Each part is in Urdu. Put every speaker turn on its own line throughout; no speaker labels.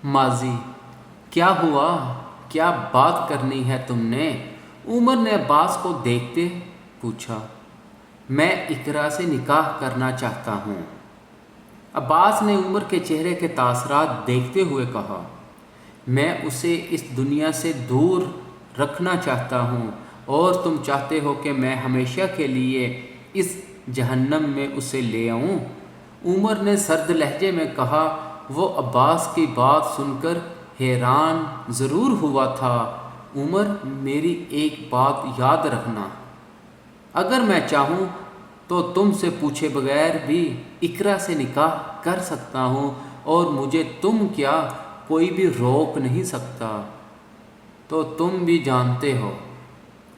ماضی کیا ہوا؟ کیا بات کرنی ہے تم نے؟ عمر نے عباس کو دیکھتے پوچھا۔ میں اقرا سے نکاح کرنا چاہتا ہوں۔ عباس نے عمر کے چہرے کے تاثرات دیکھتے ہوئے کہا، میں اسے اس دنیا سے دور رکھنا چاہتا ہوں اور تم چاہتے ہو کہ میں ہمیشہ کے لیے اس جہنم میں اسے لے آؤں؟ عمر نے سرد لہجے میں کہا۔ وہ عباس کی بات سن کر حیران ضرور ہوا تھا۔ عمر، میری ایک بات یاد رکھنا، اگر میں چاہوں تو تم سے پوچھے بغیر بھی اقرا سے نکاح کر سکتا ہوں اور مجھے تم کیا کوئی بھی روک نہیں سکتا۔ تو تم بھی جانتے ہو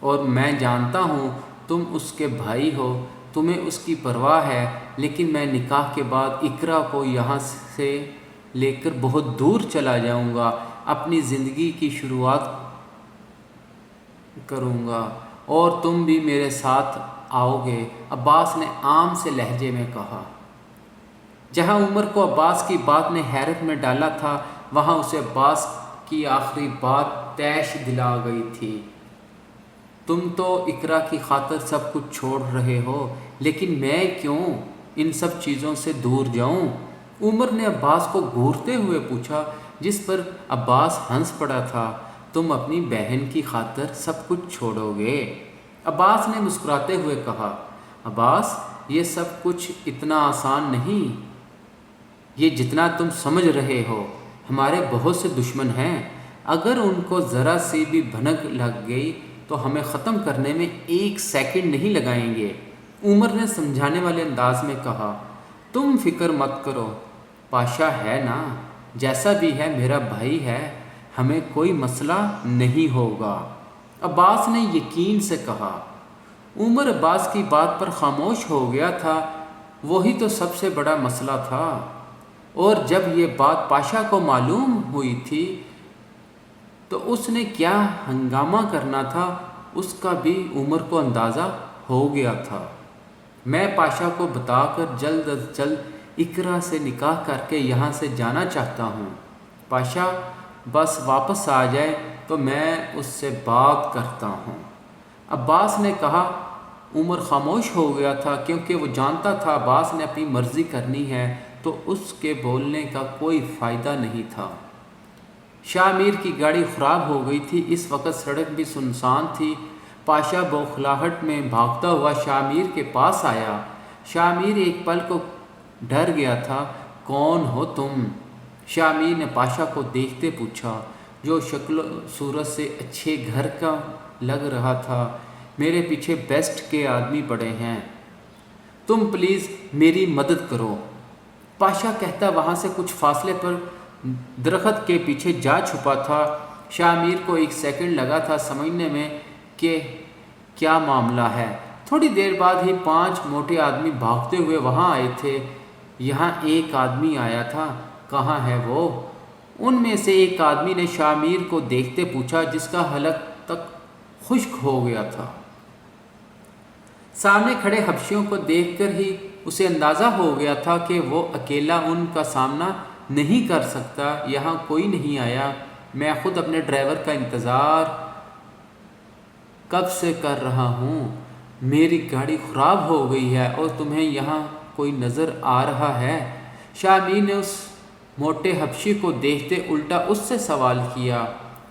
اور میں جانتا ہوں تم اس کے بھائی ہو، تمہیں اس کی پرواہ ہے، لیکن میں نکاح کے بعد اقرا کو یہاں سے لے کر بہت دور چلا جاؤں گا، اپنی زندگی کی شروعات کروں گا اور تم بھی میرے ساتھ آؤ گے، عباس نے عام سے لہجے میں کہا۔ جہاں عمر کو عباس کی بات نے حیرت میں ڈالا تھا، وہاں اسے عباس کی آخری بات طیش دلا گئی تھی۔ تم تو اقرا کی خاطر سب کچھ چھوڑ رہے ہو، لیکن میں کیوں ان سب چیزوں سے دور جاؤں؟ عمر نے عباس کو گھورتے ہوئے پوچھا، جس پر عباس ہنس پڑا تھا۔ تم اپنی بہن کی خاطر سب کچھ چھوڑو گے؟ عباس نے مسکراتے ہوئے کہا، عباس، یہ سب کچھ اتنا آسان نہیں، یہ جتنا تم سمجھ رہے ہو۔ ہمارے بہت سے دشمن ہیں، اگر ان کو ذرا سی بھی بھنک لگ گئی تو ہمیں ختم کرنے میں ایک سیکنڈ نہیں لگائیں گے۔ عمر نے سمجھانے والے انداز میں کہا، تم فکر مت کرو، پاشا ہے نا، جیسا بھی ہے میرا بھائی ہے، ہمیں کوئی مسئلہ نہیں ہوگا۔ عباس نے یقین سے کہا۔ عمر عباس کی بات پر خاموش ہو گیا تھا، وہی تو سب سے بڑا مسئلہ تھا، اور جب یہ بات پاشا کو معلوم ہوئی تھی تو اس نے کیا ہنگامہ کرنا تھا اس کا بھی عمر کو اندازہ ہو گیا تھا۔ میں پاشا کو بتا کر جلد از جلد اقرا سے نکاح کر کے یہاں سے جانا چاہتا ہوں۔ پاشا بس واپس آ جائے تو میں اس سے بات کرتا ہوں۔ عباس نے کہا۔ عمر خاموش ہو گیا تھا، کیونکہ وہ جانتا تھا عباس نے اپنی مرضی کرنی ہے تو اس کے بولنے کا کوئی فائدہ نہیں تھا۔ شاہ میر کی گاڑی خراب ہو گئی تھی، اس وقت سڑک بھی سنسان تھی۔ پاشا بوکھلاہٹ میں بھاگتا ہوا شاہ میر کے پاس آیا۔ شاہ میر ایک پل کو ڈر گیا تھا۔ کون ہو تم؟ شاہ میر نے پاشا کو دیکھتے پوچھا، جو شکل و صورت سے اچھے گھر کا لگ رہا تھا۔ میرے پیچھے بیسٹ کے آدمی پڑے ہیں، تم پلیز میری مدد کرو، پاشا کہتا وہاں سے کچھ فاصلے پر درخت کے پیچھے جا چھپا تھا۔ شاہ میر کو ایک سیکنڈ لگا تھا سمجھنے میں کہ کیا معاملہ ہے۔ تھوڑی دیر بعد ہی 5 موٹے آدمی بھاگتے ہوئے وہاں آئے تھے۔ یہاں ایک آدمی آیا تھا، کہاں ہے وہ؟ ان میں سے ایک آدمی نے شاہ میر کو دیکھتے پوچھا، جس کا حلق تک خشک ہو گیا تھا۔ سامنے کھڑے حبشیوں کو دیکھ کر ہی اسے اندازہ ہو گیا تھا کہ وہ اکیلا ان کا سامنا نہیں کر سکتا۔ یہاں کوئی نہیں آیا، میں خود اپنے ڈرائیور کا انتظار کب سے کر رہا ہوں۔ میری گاڑی خراب ہو گئی ہے اور تمہیں یہاں کوئی نظر آ رہا ہے؟ شاہ میر نے اس موٹے حبشی کو دیکھتے الٹا اس سے سوال کیا۔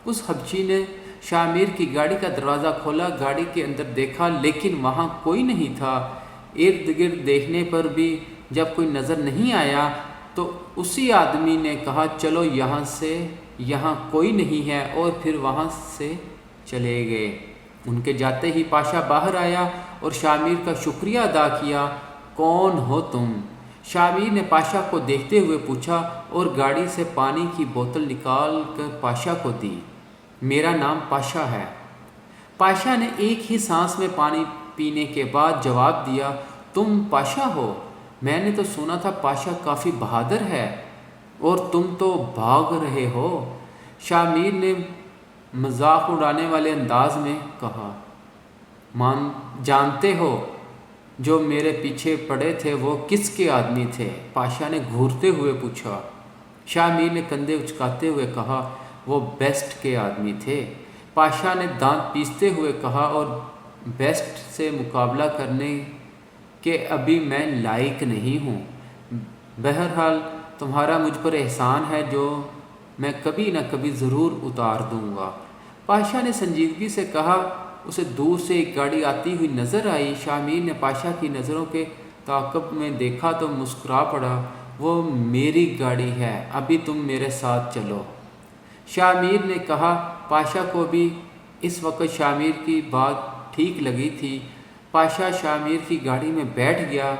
اس حبشی نے شاہ میر کی گاڑی کا دروازہ کھولا، گاڑی کے اندر دیکھا، لیکن وہاں کوئی نہیں تھا۔ ارد گرد دیکھنے پر بھی جب کوئی نظر نہیں آیا تو اسی آدمی نے کہا، چلو یہاں سے، یہاں کوئی نہیں ہے، اور پھر وہاں سے چلے گئے۔ ان کے جاتے ہی پاشا باہر آیا اور شاہ میر کا شکریہ ادا کیا۔ کون ہو تم؟ شاہ میر نے پاشا کو دیکھتے ہوئے پوچھا اور گاڑی سے پانی کی بوتل نکال کر پاشا کو دی۔ میرا نام پاشا ہے۔ پاشا نے ایک ہی سانس میں پانی پینے کے بعد جواب دیا، تم پاشا ہو؟ میں نے تو سنا تھا پاشا کافی بہادر ہے، اور تم تو بھاگ رہے ہو۔ شاہ میر نے مذاق اڑانے والے انداز میں کہا، جانتے ہو جو میرے پیچھے پڑے تھے وہ کس کے آدمی تھے؟ پاشا نے گھورتے ہوئے پوچھا۔ شاہ میر نے کندھے اچکاتے ہوئے کہا، وہ بیسٹ کے آدمی تھے۔ پاشا نے دانت پیستے ہوئے کہا، اور بیسٹ سے مقابلہ کرنے کے ابھی میں لائق نہیں ہوں۔ بہرحال تمہارا مجھ پر احسان ہے جو میں کبھی نہ کبھی ضرور اتار دوں گا۔ پاشا نے سنجیدگی سے کہا۔ اسے دور سے ایک گاڑی آتی ہوئی نظر آئی۔ شاہ میر نے پاشا کی نظروں کے تعاقب میں دیکھا تو مسکرا پڑا۔ وہ میری گاڑی ہے، ابھی تم میرے ساتھ چلو، شاہ میر نے کہا۔ پاشا کو بھی اس وقت شاہ میر کی بات ٹھیک لگی تھی۔ پاشا شاہ میر کی گاڑی میں بیٹھ گیا۔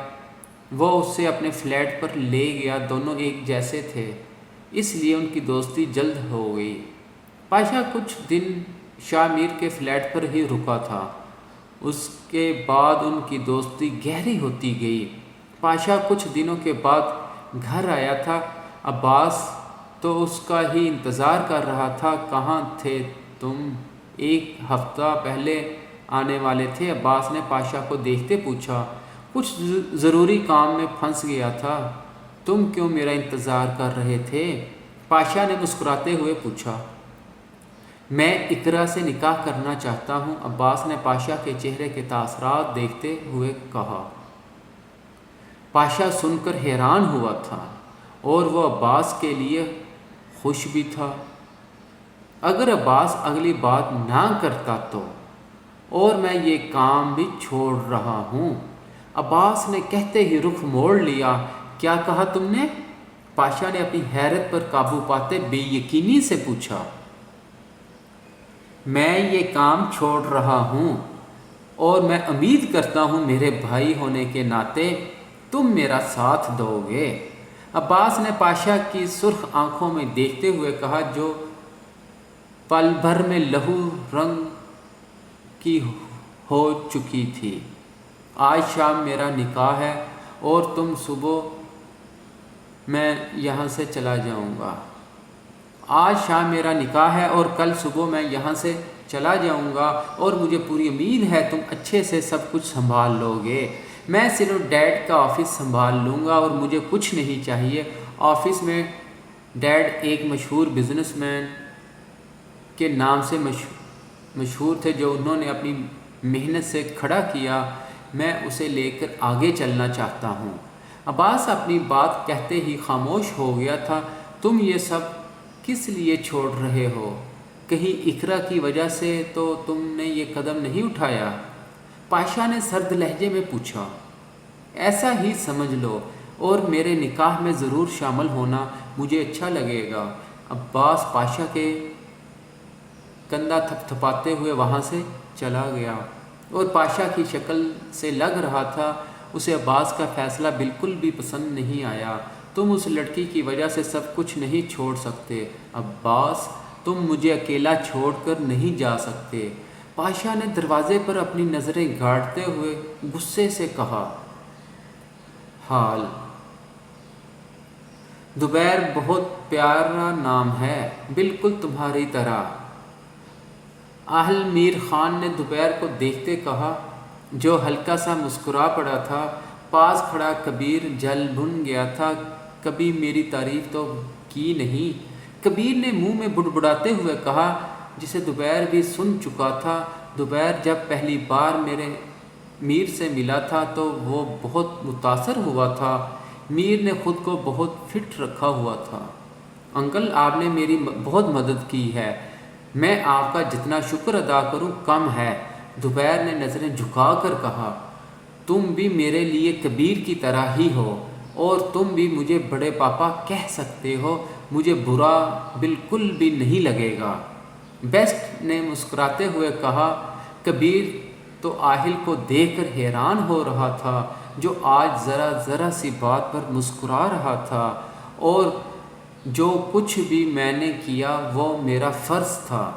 وہ اس سے اپنے فلیٹ پر لے گیا۔ دونوں ایک جیسے تھے، اس لیے ان کی دوستی جلد ہو گئی۔ پاشا کچھ دن شاہ میر کے فلیٹ پر ہی رکا تھا۔ اس کے بعد ان کی دوستی گہری ہوتی گئی۔ پاشا کچھ دنوں کے بعد گھر آیا تھا۔ عباس تو اس کا ہی انتظار کر رہا تھا۔ کہاں تھے تم؟ ایک ہفتہ پہلے آنے والے تھے، عباس نے پاشا کو دیکھتے پوچھا۔ کچھ ضروری کام میں پھنس گیا تھا۔ تم کیوں میرا انتظار کر رہے تھے؟ پاشا نے مسکراتے ہوئے پوچھا۔ میں اقرا سے نکاح کرنا چاہتا ہوں، عباس نے پاشا کے چہرے کے تاثرات دیکھتے ہوئے کہا۔ پاشا سن کر حیران ہوا تھا، اور وہ عباس کے لیے خوش بھی تھا۔ اگر عباس اگلی بات نہ کرتا تو، اور میں یہ کام بھی چھوڑ رہا ہوں، عباس نے کہتے ہی رخ موڑ لیا۔ کیا کہا تم نے؟ پاشا نے اپنی حیرت پر قابو پاتے بے یقینی سے پوچھا۔ میں یہ کام چھوڑ رہا ہوں، اور میں امید کرتا ہوں میرے بھائی ہونے کے ناطے تم میرا ساتھ دو گے، عباس نے پاشا کی سرخ آنکھوں میں دیکھتے ہوئے کہا، جو پل بھر میں لہو رنگ کی ہو چکی تھی۔ آج شام میرا نکاح ہے، اور تم صبح میں یہاں سے چلا جاؤں گا۔ آج شام میرا نکاح ہے، اور کل صبح میں یہاں سے چلا جاؤں گا، اور مجھے پوری امید ہے تم اچھے سے سب کچھ سنبھال لو گے۔ میں صرف ڈیڈ کا آفس سنبھال لوں گا، اور مجھے کچھ نہیں چاہیے۔ آفس میں ڈیڈ ایک مشہور بزنس مین کے نام سے مشہور تھے، جو انہوں نے اپنی محنت سے کھڑا کیا۔ میں اسے لے کر آگے چلنا چاہتا ہوں۔ عباس اپنی بات کہتے ہی خاموش ہو گیا تھا۔ تم یہ سب کس لیے چھوڑ رہے ہو؟ کہیں اقرا کی وجہ سے تو تم نے یہ قدم نہیں اٹھایا؟ پاشا نے سرد لہجے میں پوچھا۔ ایسا ہی سمجھ لو، اور میرے نکاح میں ضرور شامل ہونا، مجھے اچھا لگے گا۔ عباس پاشا کے کندھا تھپتھپاتے ہوئے وہاں سے چلا گیا، اور پاشا کی شکل سے لگ رہا تھا اسے عباس کا فیصلہ بالکل بھی پسند نہیں آیا۔ تم اس لڑکی کی وجہ سے سب کچھ نہیں چھوڑ سکتے عباس، تم مجھے اکیلا چھوڑ کر نہیں جا سکتے، پاشا نے دروازے پر اپنی نظریں گاڑتے ہوئے غصے سے کہا۔ حال دوبیر بہت پیارا نام ہے، بالکل تمہاری طرح، اہل میر خان نے دوبیر کو دیکھتے کہا، جو ہلکا سا مسکرا پڑا تھا۔ پاس کھڑا کبیر جل بھن گیا تھا۔ کبھی میری تعریف تو کی نہیں، کبیر نے منہ میں بڑبڑاتے ہوئے کہا، جسے دوبیر بھی سن چکا تھا۔ دوبیر جب پہلی بار میرے میر سے ملا تھا تو وہ بہت متاثر ہوا تھا۔ میر نے خود کو بہت فٹ رکھا ہوا تھا۔ انکل، آپ نے میری بہت مدد کی ہے، میں آپ کا جتنا شکر ادا کروں کم ہے، دوبیر نے نظریں جھکا کر کہا۔ تم بھی میرے لیے کبیر کی طرح ہی ہو، اور تم بھی مجھے بڑے پاپا کہہ سکتے ہو، مجھے برا بالکل بھی نہیں لگے گا، بیسٹ نے مسکراتے ہوئے کہا۔ کبیر تو آہل کو دیکھ کر حیران ہو رہا تھا، جو آج ذرا سی بات پر مسکرا رہا تھا، اور جو کچھ بھی میں نے کیا وہ میرا فرض تھا۔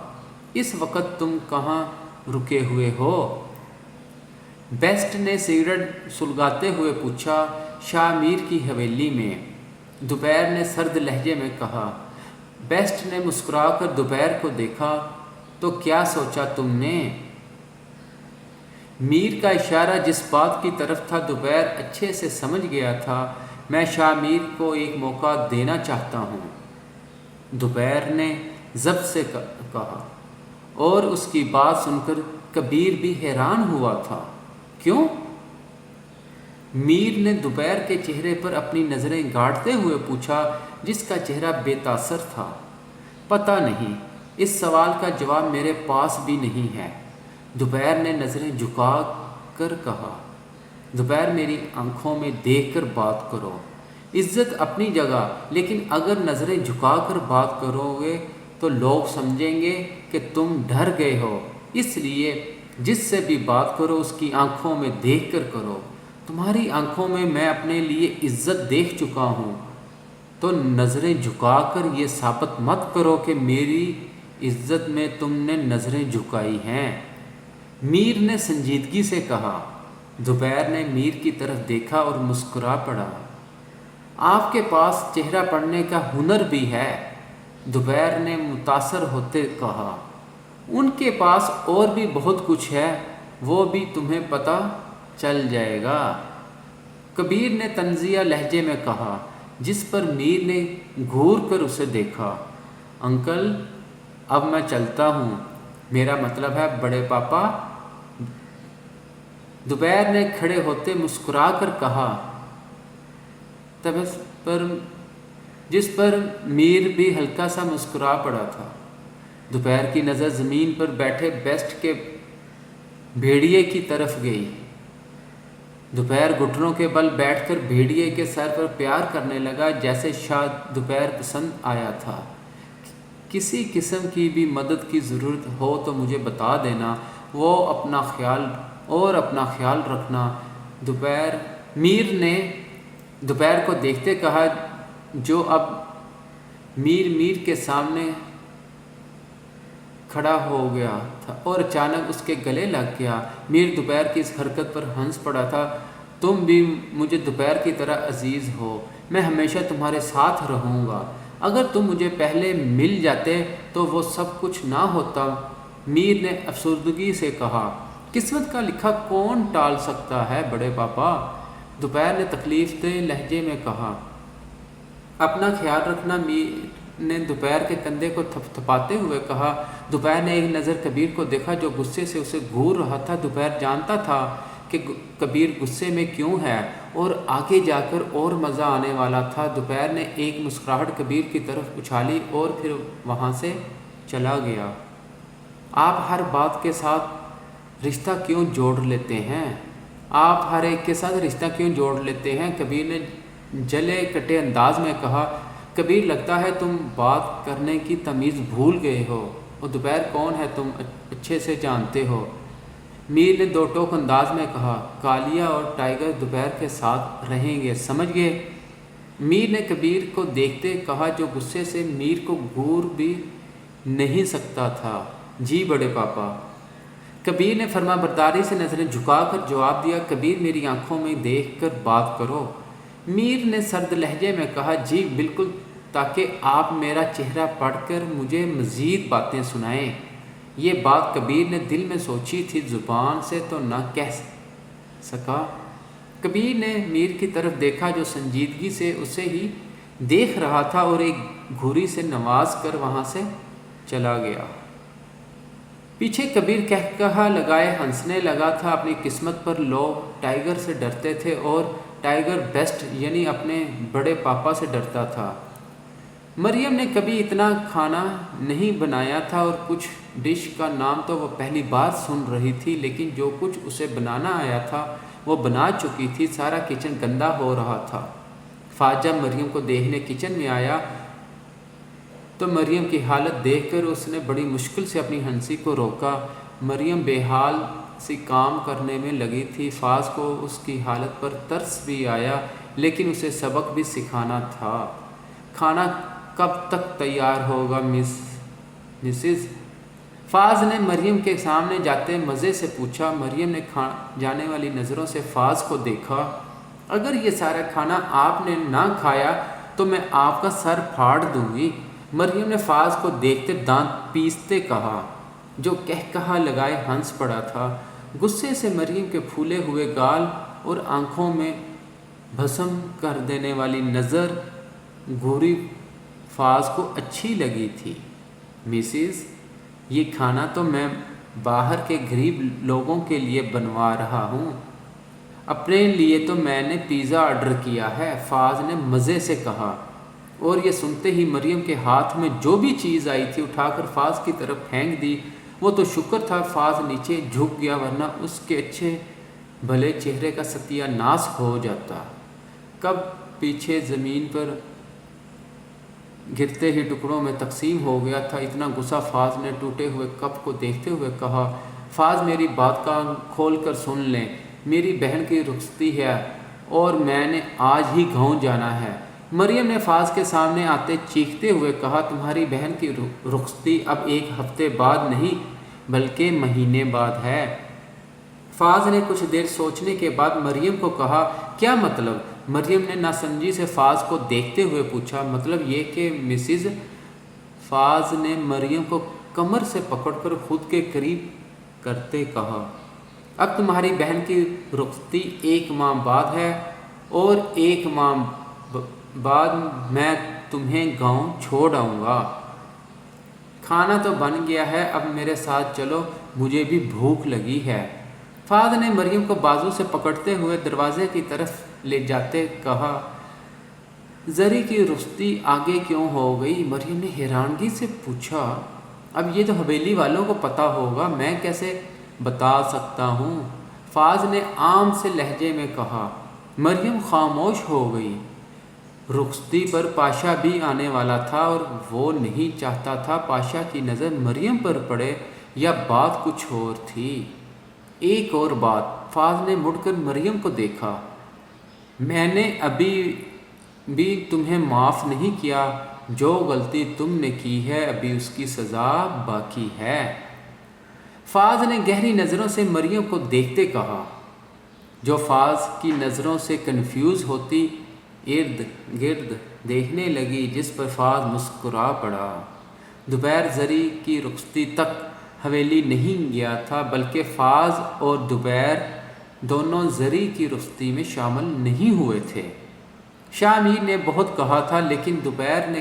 اس وقت تم کہاں رکے ہوئے ہو؟ بیسٹ نے سگریٹ سلگاتے ہوئے پوچھا۔ شاہ میر کی حویلی میں، دوبیر نے سرد لہجے میں کہا۔ بیسٹ نے مسکرا کر دوبیر کو دیکھا۔ تو کیا سوچا تم نے؟ میر کا اشارہ جس بات کی طرف تھا دوبیر اچھے سے سمجھ گیا تھا۔ میں شاہ میر کو ایک موقع دینا چاہتا ہوں۔ دوپہر نے ضبط سے کہا، اور اس کی بات سن کر کبیر بھی حیران ہوا تھا۔ کیوں؟ میر نے دوپہر کے چہرے پر اپنی نظریں گاڑتے ہوئے پوچھا، جس کا چہرہ بے تاثر تھا۔ پتہ نہیں، اس سوال کا جواب میرے پاس بھی نہیں ہے، دوپہر نے نظریں جھکا کر کہا۔ دوپہر، میری آنکھوں میں دیکھ کر بات کرو۔ عزت اپنی جگہ، لیکن اگر نظریں جھکا کر بات کرو گے تو لوگ سمجھیں گے کہ تم ڈر گئے ہو، اس لیے جس سے بھی بات کرو اس کی آنکھوں میں دیکھ کر کرو۔ تمہاری آنکھوں میں میں اپنے لیے عزت دیکھ چکا ہوں، تو نظریں جھکا کر یہ ثابت مت کرو کہ میری عزت میں تم نے نظریں جھکائی ہیں۔ میر نے سنجیدگی سے کہا۔ دوپہر نے میر کی طرف دیکھا اور مسکرا پڑا۔ آپ کے پاس چہرہ پڑھنے کا ہنر بھی ہے، دوپہر نے متاثر ہوتے کہا۔ ان کے پاس اور بھی بہت کچھ ہے، وہ بھی تمہیں پتہ چل جائے گا، کبیر نے طنزیہ لہجے میں کہا، جس پر میر نے گھور کر اسے دیکھا۔ انکل، اب میں چلتا ہوں، میرا مطلب ہے بڑے پاپا، دوپہر نے کھڑے ہوتے مسکرا کر کہا، جس پر میر بھی ہلکا سا مسکرا پڑا تھا۔ دوپہر کی نظر زمین پر بیٹھے بیسٹ کے بھیڑیے کی طرف گئی۔ دوپہر گھٹنوں کے بل بیٹھ کر بھیڑیے کے سر پر پیار کرنے لگا، جیسے شاید دوپہر پسند آیا تھا۔ کسی قسم کی بھی مدد کی ضرورت ہو تو مجھے بتا دینا، وہ اپنا خیال رکھنا۔ میر نے دوپہر کو دیکھتے کہا، جو اب میر کے سامنے کھڑا ہو گیا تھا اور اچانک اس کے گلے لگ گیا۔ میر دوپہر کی اس حرکت پر ہنس پڑا تھا۔ تم بھی مجھے دوپہر کی طرح عزیز ہو، میں ہمیشہ تمہارے ساتھ رہوں گا۔ اگر تم مجھے پہلے مل جاتے تو وہ سب کچھ نہ ہوتا، میر نے افسردگی سے کہا۔ قسمت کا لکھا کون ٹال سکتا ہے بڑے پاپا، دوپہر نے تکلیف دہ لہجے میں کہا۔ اپنا خیال رکھنا، میر نے دوپہر کے کندھے کو تھپتھپاتے ہوئے کہا۔ دوپہر نے ایک نظر کبیر کو دیکھا جو غصے سے اسے گھور رہا تھا۔ دوپہر جانتا تھا کہ کبیر غصے میں کیوں ہے اور آگے جا کر اور مزہ آنے والا تھا۔ دوپہر نے ایک مسکراہٹ کبیر کی طرف اچھالی اور پھر وہاں سے چلا گیا۔ آپ ہر بات کے ساتھ رشتہ کیوں جوڑ لیتے ہیں؟ آپ ہر ایک کے ساتھ رشتہ کیوں جوڑ لیتے ہیں؟ کبیر نے جلے کٹے انداز میں کہا۔ کبیر، لگتا ہے تم بات کرنے کی تمیز بھول گئے ہو، اور دوپہر کون ہے تم اچھے سے جانتے ہو، میر نے دو ٹوک انداز میں کہا۔ کالیا اور ٹائیگر دوپہر کے ساتھ رہیں گے، سمجھ گئے؟ میر نے کبیر کو دیکھتے کہا، جو غصے سے میر کو گھور بھی نہیں سکتا تھا۔ جی بڑے پاپا، کبیر نے فرما برداری سے نظریں جھکا کر جواب دیا۔ کبیر، میری آنکھوں میں دیکھ کر بات کرو، میر نے سرد لہجے میں کہا۔ جی بالکل، تاکہ آپ میرا چہرہ پڑھ کر مجھے مزید باتیں سنائیں۔ یہ بات کبیر نے دل میں سوچی تھی، زبان سے تو نہ کہہ سکا۔ کبیر نے میر کی طرف دیکھا جو سنجیدگی سے اسے ہی دیکھ رہا تھا، اور ایک گھوری سے نواز کر وہاں سے چلا گیا۔ پیچھے کبیر کہا لگائے ہنسنے لگا تھا۔ اپنی قسمت پر لوگ ٹائیگر سے ڈرتے تھے اور ٹائیگر بیسٹ یعنی اپنے بڑے پاپا سے ڈرتا تھا۔ مریم نے کبھی اتنا کھانا نہیں بنایا تھا، اور کچھ ڈش کا نام تو وہ پہلی بار سن رہی تھی، لیکن جو کچھ اسے بنانا آیا تھا وہ بنا چکی تھی۔ سارا کچن گندا ہو رہا تھا۔ فاض جب مریم کو دیکھنے کچن میں آیا تو مریم کی حالت دیکھ کر اس نے بڑی مشکل سے اپنی ہنسی کو روکا۔ مریم بے حال سی کام کرنے میں لگی تھی۔ فاض کو اس کی حالت پر ترس بھی آیا، لیکن اسے سبق بھی سکھانا تھا۔ کھانا کب تک تیار ہوگا مسز؟ فاض نے مریم کے سامنے جاتے مزے سے پوچھا۔ مریم نے جانے والی نظروں سے فاض کو دیکھا۔ اگر یہ سارا کھانا آپ نے نہ کھایا تو میں آپ کا سر پھاڑ دوں گی، مریم نے فاض کو دیکھتے دانت پیستے کہا، جو کہا لگائے ہنس پڑا تھا۔ غصے سے مریم کے پھولے ہوئے گال اور آنکھوں میں بھسم کر دینے والی نظر گھوری فاز کو اچھی لگی تھی۔ مسز، یہ کھانا تو میں باہر کے غریب لوگوں کے لیے بنوا رہا ہوں، اپنے لیے تو میں نے پیزا آرڈر کیا ہے، فاز نے مزے سے کہا، اور یہ سنتے ہی مریم کے ہاتھ میں جو بھی چیز آئی تھی اٹھا کر فاز کی طرف پھینک دی۔ وہ تو شکر تھا فاز نیچے جھک گیا، ورنہ اس کے اچھے بھلے چہرے کا ستیہ ناش ہو جاتا۔ کب پیچھے زمین پر گرتے ہی ٹکڑوں میں تقسیم ہو گیا تھا۔ اتنا غصہ فاز نے ٹوٹے ہوئے کپ کو دیکھتے ہوئے کہا، فاز میری بات کان کھول کر سن لیں، میری بہن کی رخصتی ہے اور میں نے آج ہی گاؤں جانا ہے۔ مریم نے فاز کے سامنے آتے چیختے ہوئے کہا، تمہاری بہن کی رخصتی اب 1 ہفتے بعد نہیں بلکہ مہینے بعد ہے۔ فاز نے کچھ دیر سوچنے کے بعد مریم کو کہا، کیا مطلب؟ مریم نے ناسمجھی سے فاز کو دیکھتے ہوئے پوچھا۔ مطلب یہ کہ مسز، فاز نے مریم کو کمر سے پکڑ کر خود کے قریب کرتے کہا، اب تمہاری بہن کی رخصتی 1 ماہ بعد ہے اور 1 ماہ بعد میں تمہیں گاؤں چھوڑ آؤں گا۔ کھانا تو بن گیا ہے، اب میرے ساتھ چلو، مجھے بھی بھوک لگی ہے۔ فاز نے مریم کو بازو سے پکڑتے ہوئے دروازے کی طرف لے جاتے کہا، زری کی رخصتی آگے کیوں ہو گئی؟ مریم نے حیرانگی سے پوچھا، اب یہ تو حویلی والوں کو پتہ ہوگا، میں کیسے بتا سکتا ہوں؟ فاز نے عام سے لہجے میں کہا۔ مریم خاموش ہو گئی۔ رخصتی پر پاشا بھی آنے والا تھا اور وہ نہیں چاہتا تھا پاشا کی نظر مریم پر پڑے، یا بات کچھ اور تھی۔ ایک اور بات، فاز نے مڑ کر مریم کو دیکھا، میں نے ابھی بھی تمہیں معاف نہیں کیا، جو غلطی تم نے کی ہے ابھی اس کی سزا باقی ہے۔ فاز نے گہری نظروں سے مریم کو دیکھتے کہا، جو فاز کی نظروں سے کنفیوز ہوتی ارد گرد دیکھنے لگی، جس پر فاز مسکرا پڑا۔ دوپہر زری کی رخصتی تک حویلی نہیں گیا تھا، بلکہ فاز اور دوپہر دونوں زری کی رخصتی میں شامل نہیں ہوئے تھے۔ شاہ میر نے بہت کہا تھا، لیکن دوپہر نے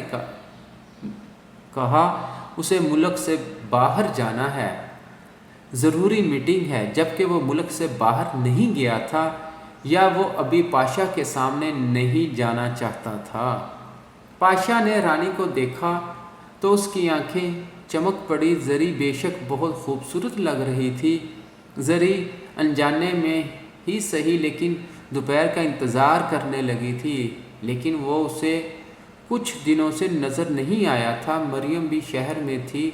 کہا اسے ملک سے باہر جانا ہے، ضروری میٹنگ ہے، جبکہ وہ ملک سے باہر نہیں گیا تھا، یا وہ ابھی پاشا کے سامنے نہیں جانا چاہتا تھا۔ پاشا نے رانی کو دیکھا تو اس کی آنکھیں چمک پڑی۔ زری بے شک بہت خوبصورت لگ رہی تھی۔ زری انجانے میں ہی صحیح لیکن دوپہر کا انتظار کرنے لگی تھی، لیکن وہ اسے کچھ دنوں سے نظر نہیں آیا تھا۔ مریم بھی شہر میں تھی،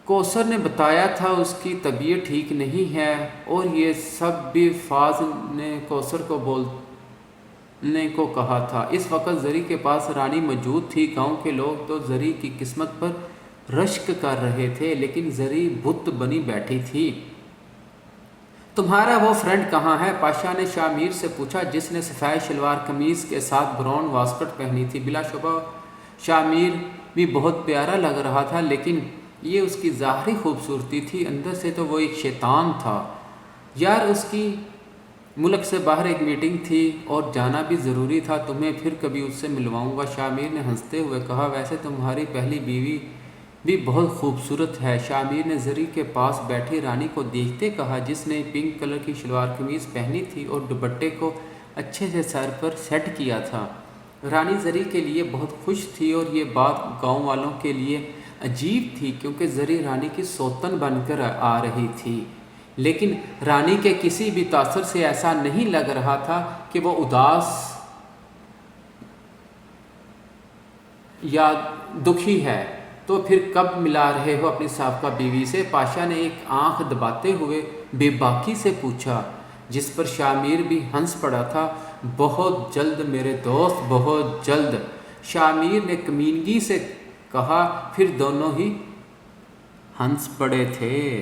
کوثر نے بتایا تھا اس کی طبیعت ٹھیک نہیں ہے، اور یہ سب بھی فاز نے کوثر کو بولنے کو کہا تھا۔ اس وقت زری کے پاس رانی موجود تھی۔ گاؤں کے لوگ تو زری کی قسمت پر رشک کر رہے تھے، لیکن زری بت بنی بیٹھی تھی۔ تمہارا وہ فرینڈ کہاں ہے؟ پاشا نے شاہ میر سے پوچھا، جس نے سفید شلوار قمیض کے ساتھ براؤن واسکٹ پہنی تھی۔ بلا شبہ شاہ میر بھی بہت پیارا لگ رہا تھا، لیکن یہ اس کی ظاہری خوبصورتی تھی، اندر سے تو وہ ایک شیطان تھا۔ یار، اس کی ملک سے باہر ایک میٹنگ تھی اور جانا بھی ضروری تھا، تمہیں پھر کبھی اس سے ملواؤں گا، شاہ میر نے ہنستے ہوئے کہا۔ ویسے تمہاری پہلی بیوی بھی بہت خوبصورت ہے، شاہ میر نے زری کے پاس بیٹھی رانی کو دیکھتے کہا، جس نے پنک کلر کی شلوار قمیض پہنی تھی اور دوپٹے کو اچھے سے سر پر سیٹ کیا تھا۔ رانی زری کے لیے بہت خوش تھی، اور یہ بات گاؤں والوں کے لیے عجیب تھی، کیونکہ زری رانی کی سوتن بن کر آ رہی تھی، لیکن رانی کے کسی بھی تاثر سے ایسا نہیں لگ رہا تھا کہ وہ اداس یا دکھی ہے۔ تو پھر کب ملا رہے ہو اپنی سابقہ بیوی سے؟ پاشا نے ایک آنکھ دباتے ہوئے بے باکی سے پوچھا، جس پر شاہ میر بھی ہنس پڑا تھا۔ بہت جلد میرے دوست، بہت جلد، شاہ میر نے کمینگی سے کہا، پھر دونوں ہی ہنس پڑے تھے۔